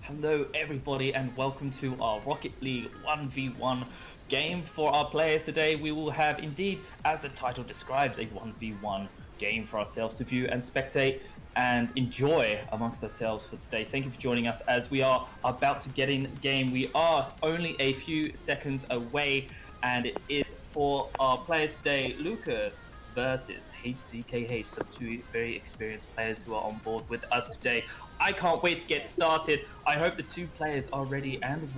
Hello everybody and welcome to our Rocket League 1v1 game. For our players today, we will have indeed, as the title describes, a 1v1 game for ourselves to view and spectate and enjoy amongst ourselves for today. Thank you for joining us as we are about to get in game. We are only a few seconds away and it is for our players today, Lucas versus HZKH, some two very experienced players who are on board with us today. I can't wait to get started. I hope the two players are ready and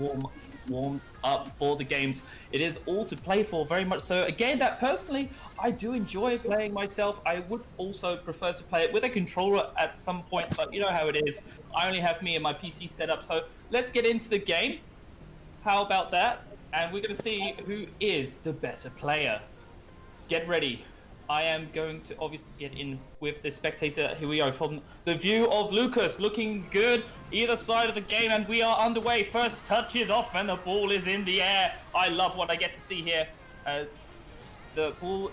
warmed up for the games. It is all to play for, very much so. A game that personally I do enjoy playing myself. I would also prefer to play it with a controller at some point, but you know how it is. I only have me and my PC set up, so let's get into the game. How about that? And we're going to see who is the better player. Get ready. I am going to obviously get in with the spectator. Here we go from the view of Lucas, looking good either side of the game, and we are underway. First touch is off and the ball is in the air. I love what I get to see here as the ball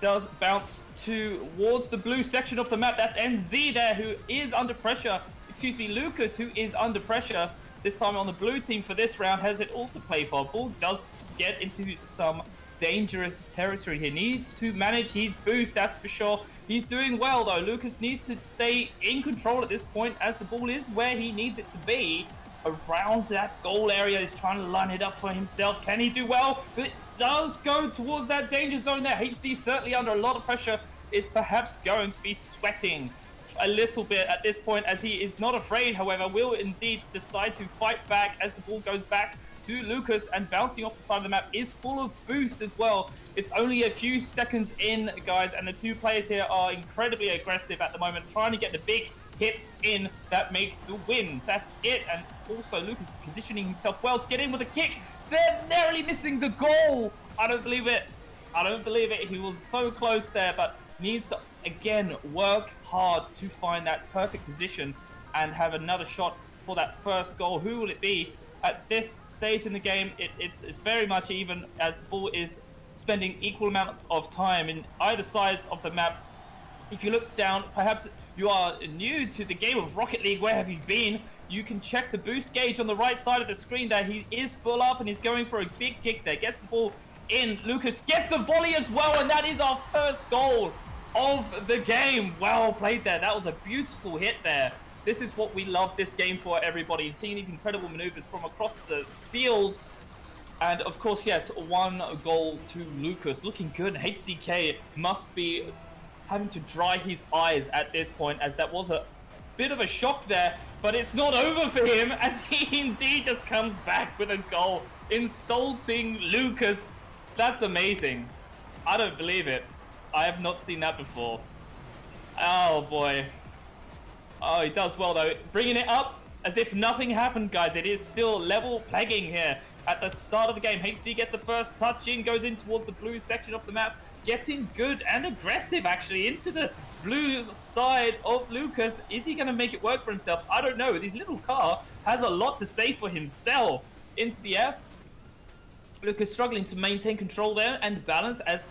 does bounce towards the blue section of the map. That's NZ there, who is under pressure. Excuse me, Lucas, who is under pressure. This time on the blue team for this round, has it all to play for. Ball does get into some dangerous territory here. Needs to manage his boost, that's for sure. He's doing well though. Lucas needs to stay in control at this point as the ball is where he needs it to be. Around that goal area, is trying to line it up for himself. Can he do well? It does go towards that danger zone there. HC certainly under a lot of pressure, is perhaps going to be sweating a little bit at this point, as he is not afraid, however, will indeed decide to fight back as the ball goes back to Lucas, and bouncing off the side of the map is full of boost as well. It's only a few seconds in, guys, and the two players here are incredibly aggressive at the moment, trying to get the big hits in that make the wins. That's it. And also Lucas positioning himself well to get in with a kick. They're narrowly missing the goal. I don't believe it. I don't believe it. He was so close there, but needs to again work hard to find that perfect position and have another shot for that first goal. Who will it be? At this stage in the game, it's very much even, as the ball is spending equal amounts of time in either sides of the map. If you look down, perhaps you are new to the game of Rocket League, where have you been? You can check the boost gauge on the right side of the screen there. He is full up and he's going for a big kick there. Gets the ball in. Lucas gets the volley as well, and that is our first goal of the game. Well played there. That was a beautiful hit there. This is what we love this game for, everybody. Seeing these incredible maneuvers from across the field. And of course, yes, one goal to Lucas. Looking good. HCK must be having to dry his eyes at this point, as that was a bit of a shock there. But it's not over for him, as he indeed just comes back with a goal, insulting Lucas. That's amazing. I don't believe it. I have not seen that before. Oh boy. Oh, he does well though. Bringing it up as if nothing happened, guys. It is still level pegging here at the start of the game. HC gets the first touch in, goes in towards the blue section of the map. Getting good and aggressive actually into the blue side of Lucas. Is he going to make it work for himself? I don't know. This little car has a lot to say for himself. Into the air. Lucas struggling to maintain control there and balance, as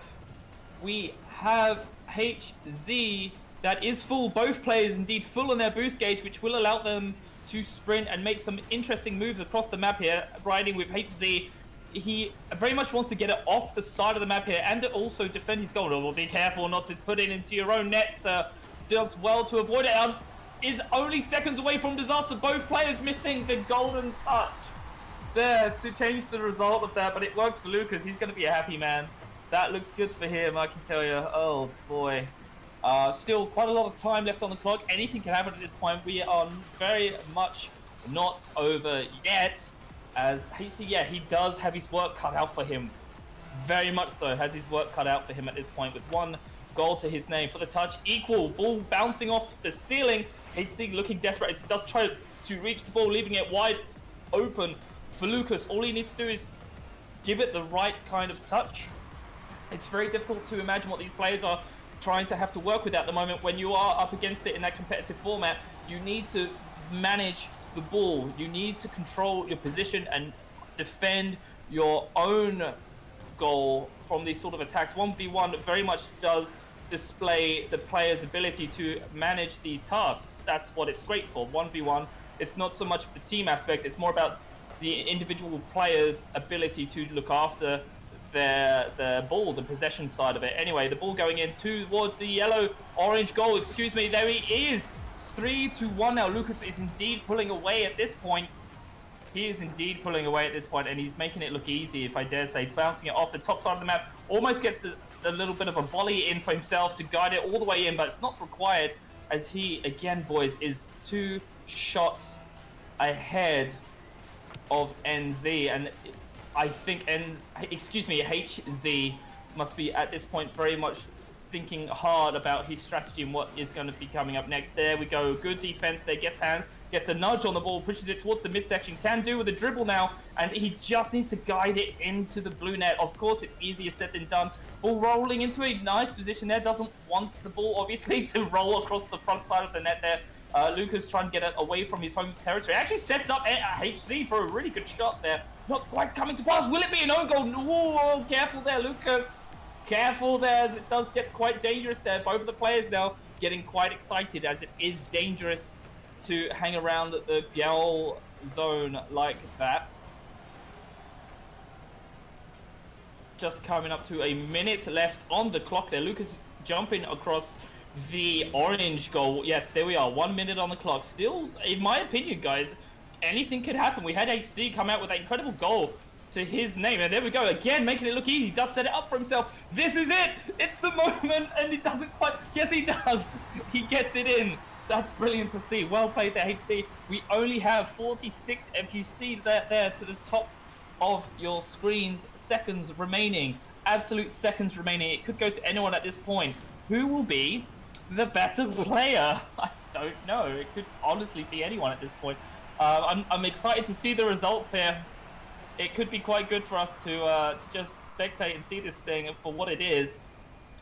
we have HZ that is full. Both players indeed full on their boost gauge, which will allow them to sprint and make some interesting moves across the map here. Riding with HZ, he very much wants to get it off the side of the map here and also defend his goal. Well, be careful not to put it into your own net. Does well to avoid it. Is only seconds away from disaster. Both players missing the golden touch there to change the result of that, but it works for Lucas. He's going to be a happy man. That looks good for him, I can tell you. Oh boy. Still quite a lot of time left on the clock. Anything can happen at this point. We are very much not over yet, as HC, yeah, he does have his work cut out for him. Very much so has his work cut out for him at this point, with one goal to his name. For the touch, equal. Ball bouncing off the ceiling. HC looking desperate as he does try to reach the ball, leaving it wide open for Lucas. All he needs to do is give it the right kind of touch. It's very difficult to imagine what these players are trying to have to work with at the moment when you are up against it in that competitive format. You need to manage the ball. You need to control your position and defend your own goal from these sort of attacks. 1v1 very much does display the player's ability to manage these tasks. That's what it's great for. 1v1 it's not so much the team aspect, it's more about the individual players' ability to look after the ball, the possession side of it. Anyway, the ball going in towards the yellow-orange goal, excuse me, there he is. 3-1 now. Lucas is indeed pulling away at this point. He is indeed pulling away at this point, and he's making it look easy, if I dare say. Bouncing it off the top side of the map. Almost gets a little bit of a volley in for himself to guide it all the way in, but it's not required, as he, again, boys, is 2 shots ahead of NZ. And I think, HZ must be, at this point, very much thinking hard about his strategy and what is going to be coming up next. There we go. Good defense there. Gets a nudge on the ball, pushes it towards the midsection. Can do with a dribble now, and he just needs to guide it into the blue net. Of course, it's easier said than done. Ball rolling into a nice position there. Doesn't want the ball, obviously, to roll across the front side of the net there. Lucas trying to get it away from his home territory. Actually sets up HC for a really good shot there. Not quite coming to pass. Will it be an own goal? Whoa, careful there, Lucas. Careful there, as it does get quite dangerous there. Both of the players now getting quite excited, as it is dangerous to hang around the goal zone like that. Just coming up to a minute left on the clock there. Lucas jumping across the orange goal. Yes, there we are. 1 minute on the clock. Still, in my opinion, guys, anything could happen. We had HC come out with an incredible goal to his name, and there we go again, making it look easy. He does set it up for himself. This is it. It's the moment, and he doesn't quite. Yes, he does. He gets it in. That's brilliant to see. Well played there, HC. We only have 46, if you see that there to the top of your screens, seconds remaining. Absolute seconds remaining. It could go to anyone at this point. Who will be the better player? I don't know. It could honestly be anyone at this point. I'm excited to see the results here. It could be quite good for us to just spectate and see this thing for what it is.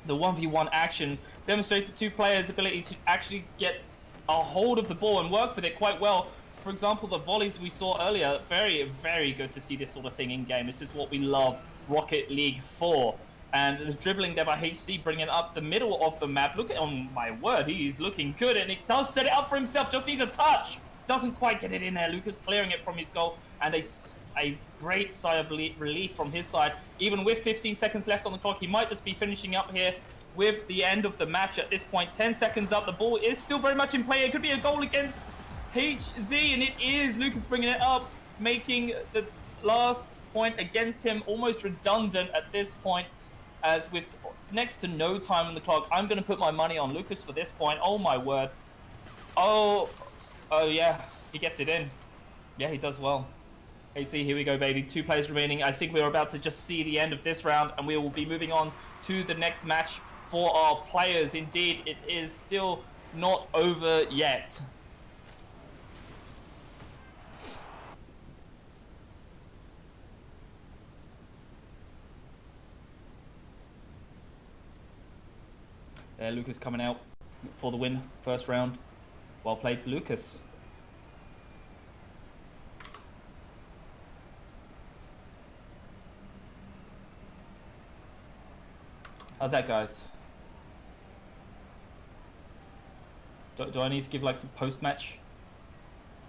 The 1v1 action demonstrates the 2 players' ability to actually get a hold of the ball and work with it quite well. For example, the volleys we saw earlier, very, very good to see this sort of thing in game. This is what we love Rocket League for. And the dribbling there by HC, bringing up the middle of the map. Look at, oh my word, he's looking good, and it does set it up for himself. Just needs a touch. Doesn't quite get it in there. Lucas clearing it from his goal, and a great sigh of relief from his side. Even with 15 seconds left on the clock, he might just be finishing up here with the end of the match at this point. 10 seconds up, the ball is still very much in play. It could be a goal against HZ, and it is. Lucas bringing it up, making the last point against him almost redundant at this point, as with next to no time on the clock. I'm going to put my money on Lucas for this point. Oh my word. Oh yeah, he gets it in. Yeah, he does well. HC, here we go, baby. 2 players remaining. I think we're about to just see the end of this round, and we will be moving on to the next match for our players. Indeed, it is still not over yet. Lucas coming out for the win, first round. Well played to Lucas. How's that, guys? Do I need to give like some post-match?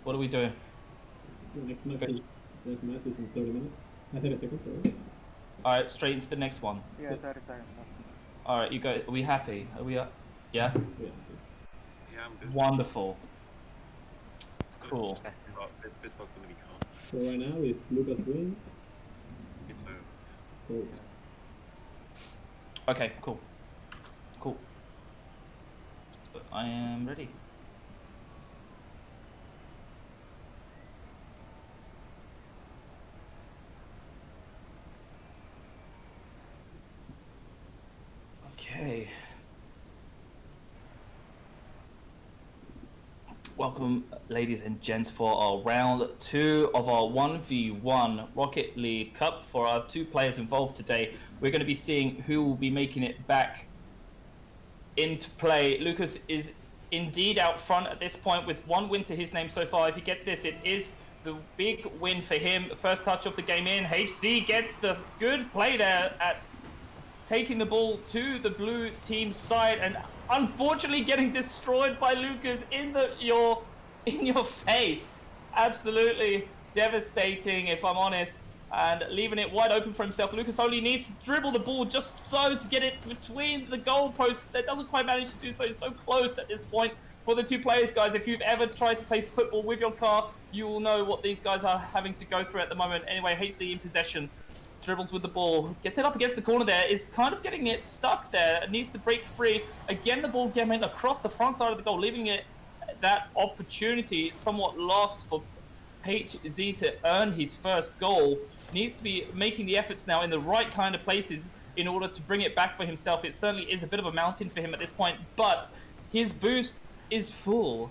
What are we doing? So next match is, first match is in 30 minutes. 30 seconds, sorry. Alright, straight into the next one. Yeah, 30 seconds. Alright, you guys, are we happy? Are we yeah? Yeah. Yeah, I'm good. Wonderful. So Cool. it's just- well, this one's gonna be calm. So right now, if Lucas wins, It's over. so Okay, cool. Cool. I am ready. Okay. Welcome, ladies and gents, for our round 2 of our 1v1 Rocket League Cup. For our 2 players involved today, we're going to be seeing who will be making it back into play. Lucas is indeed out front at this point with 1 win to his name so far. If he gets this, it is the big win for him. First touch of the game in. HC gets the good play there at taking the ball to the blue team side, and unfortunately getting destroyed by Lucas in your face. absolutely devastating, if I'm honest, and leaving it wide open for himself. Lucas only needs to dribble the ball just so to get it between the goalposts. That doesn't quite manage to do so. It's so close at this point for the two players, guys. If you've ever tried to play football with your car, you will know what these guys are having to go through at the moment. Anyway, HC in possession. Dribbles with the ball, gets it up against the corner there, is kind of getting it stuck there, needs to break free. Again, the ball getting across the front side of the goal, leaving it that opportunity somewhat lost for HZ to earn his first goal. Needs to be making the efforts now in the right kind of places in order to bring it back for himself. It certainly is a bit of a mountain for him at this point, but his boost is full.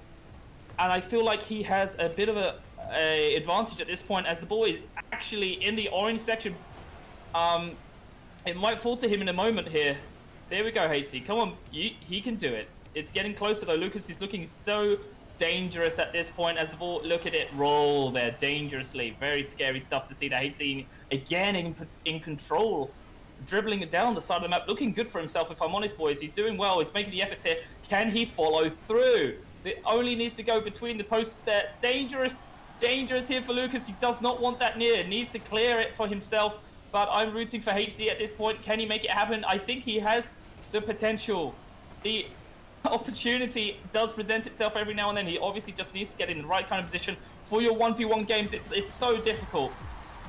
And I feel like he has a bit of a advantage at this point as the ball is actually in the orange section. It might fall to him in a moment here. There we go, Hasty. Come on, he can do it. It's getting closer though. Lucas is looking so dangerous at this point as the ball, look at it roll there dangerously. Very scary stuff to see that Hasty again in control. Dribbling it down the side of the map, looking good for himself, if I'm honest, boys. He's doing well, he's making the efforts here. Can he follow through? It only needs to go between the posts there. Dangerous here for Lucas. He does not want that near. Needs to clear it for himself. But I'm rooting for HC at this point. Can he make it happen? I think he has the potential. The opportunity does present itself every now and then. He obviously just needs to get in the right kind of position. For your 1v1 games, it's so difficult.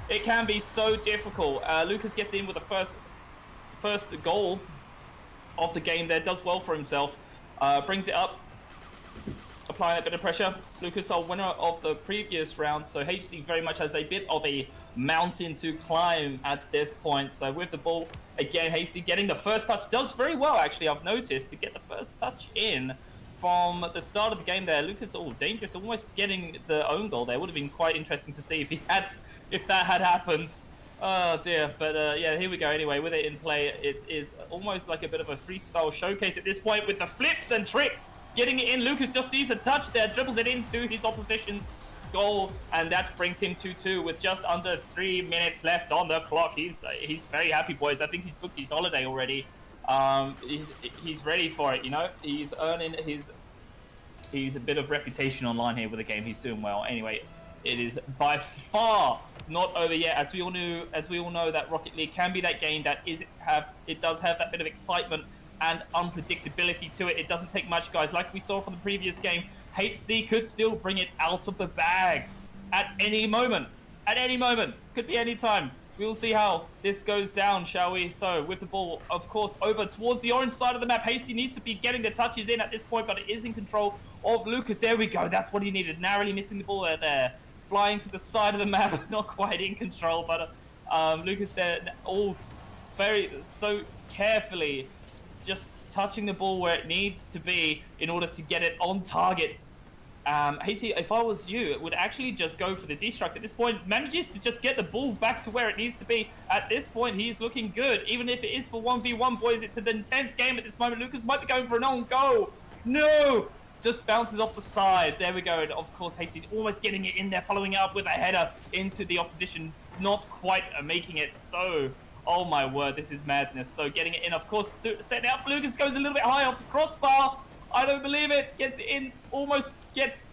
It can be so difficult. Lucas gets in with the first goal of the game there. Does well for himself. Brings it up. Applying a bit of pressure. Lucas, our winner of the previous round, so HC very much has a bit of a mountain to climb at this point. So with the ball, again, HC getting the first touch. Does very well, actually, I've noticed, to get the first touch in from the start of the game there. Lucas, dangerous, almost getting the own goal there. Would have been quite interesting to see if that had happened. Oh dear, but yeah, here we go. Anyway, with it in play, it is almost like a bit of a freestyle showcase at this point with the flips and tricks. Getting it in, Lucas just needs a touch there, dribbles it into his opposition's goal, and that brings him 2-2 with just under 3 minutes left on the clock. He's very happy, boys. I think he's booked his holiday already. He's ready for it, you know. He's earning he's a bit of reputation online here with the game. He's doing well. Anyway, it is by far not over yet, as we all know that Rocket League can be that game that it does have that bit of excitement and unpredictability to it. It doesn't take much, guys. Like we saw from the previous game, HC could still bring it out of the bag at any moment. At any moment. Could be any time. We'll see how this goes down, shall we? So, with the ball, of course, over towards the orange side of the map. Hasty needs to be getting the touches in at this point, but it is in control of Lucas. There we go. That's what he needed. Narrowly missing the ball there. Flying to the side of the map. Not quite in control, but Lucas there, all so carefully just touching the ball where it needs to be in order to get it on target. Hasty, if I was you, it would actually just go for the destruct at this point. Manages to just get the ball back to where it needs to be. At this point, he's looking good. Even if it is for 1v1, boys, it's an intense game at this moment. Lucas might be going for an own goal. No! Just bounces off the side. There we go. And of course, Hasty's almost getting it in there, following it up with a header into the opposition. Not quite making it so. Oh my word, this is madness. So getting it in, of course, setting out for Lucas, goes a little bit high off the crossbar. I don't believe it. Gets it in, almost gets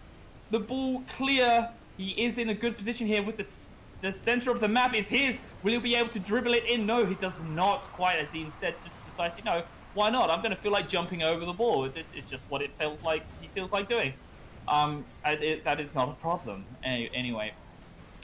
the ball clear. He is in a good position here with the center of the map is his. Will he be able to dribble it in? No, he does not quite, as he instead just decides, you know, why not? I'm going to feel like jumping over the ball. This is just what he feels like doing. That is not a problem. Anyway.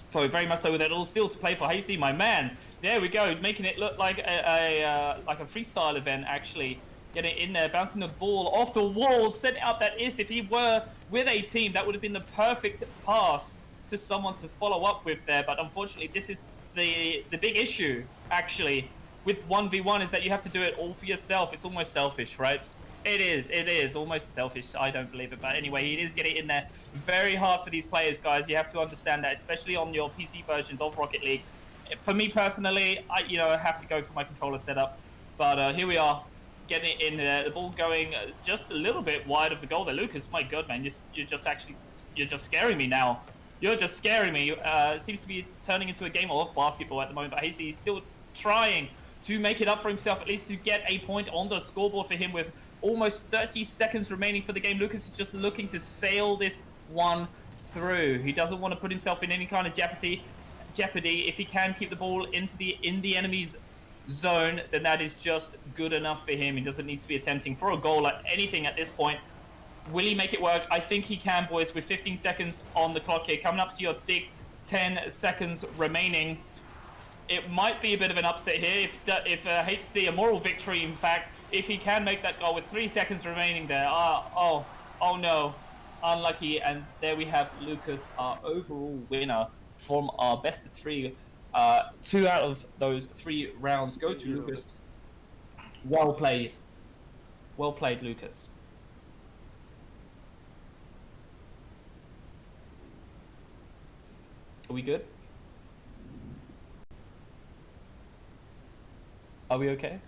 So very much so with it all still to play for Hasty, my man. There we go, making it look like a freestyle event actually. Getting in there, bouncing the ball off the walls, setting up that if he were with a team, that would have been the perfect pass to someone to follow up with there. But unfortunately, this is the big issue actually with 1v1 is that you have to do it all for yourself. It's almost selfish, right? It is almost selfish. I don't believe it, but anyway, he is getting in there. Very hard for these players, guys. You have to understand that, especially on your PC versions of Rocket League. For me personally, I have to go for my controller setup. But here we are, getting it in there. The ball going just a little bit wide of the goal there. Lucas, my God, man, you're just scaring me now. You're just scaring me. It seems to be turning into a game of basketball at the moment, but Hasty is still trying to make it up for himself, at least to get a point on the scoreboard for him with almost 30 seconds remaining for the game. Lucas is just looking to sail this one through. He doesn't want to put himself in any kind of jeopardy. If he can keep the ball in the enemy's zone, then that is just good enough for him. He doesn't need to be attempting for a goal at anything at this point. Will he make it work? I think he can, boys, with 15 seconds on the clock here. Coming up to your dig, 10 seconds remaining. It might be a bit of an upset here. If HC, a moral victory, in fact, if he can make that goal with 3 seconds remaining there. Oh no. Unlucky. And there we have Lucas, our overall winner from our best of 3. 2 out of those 3 rounds go to Lucas. Well played. Well played, Lucas. Are we good? Are we okay?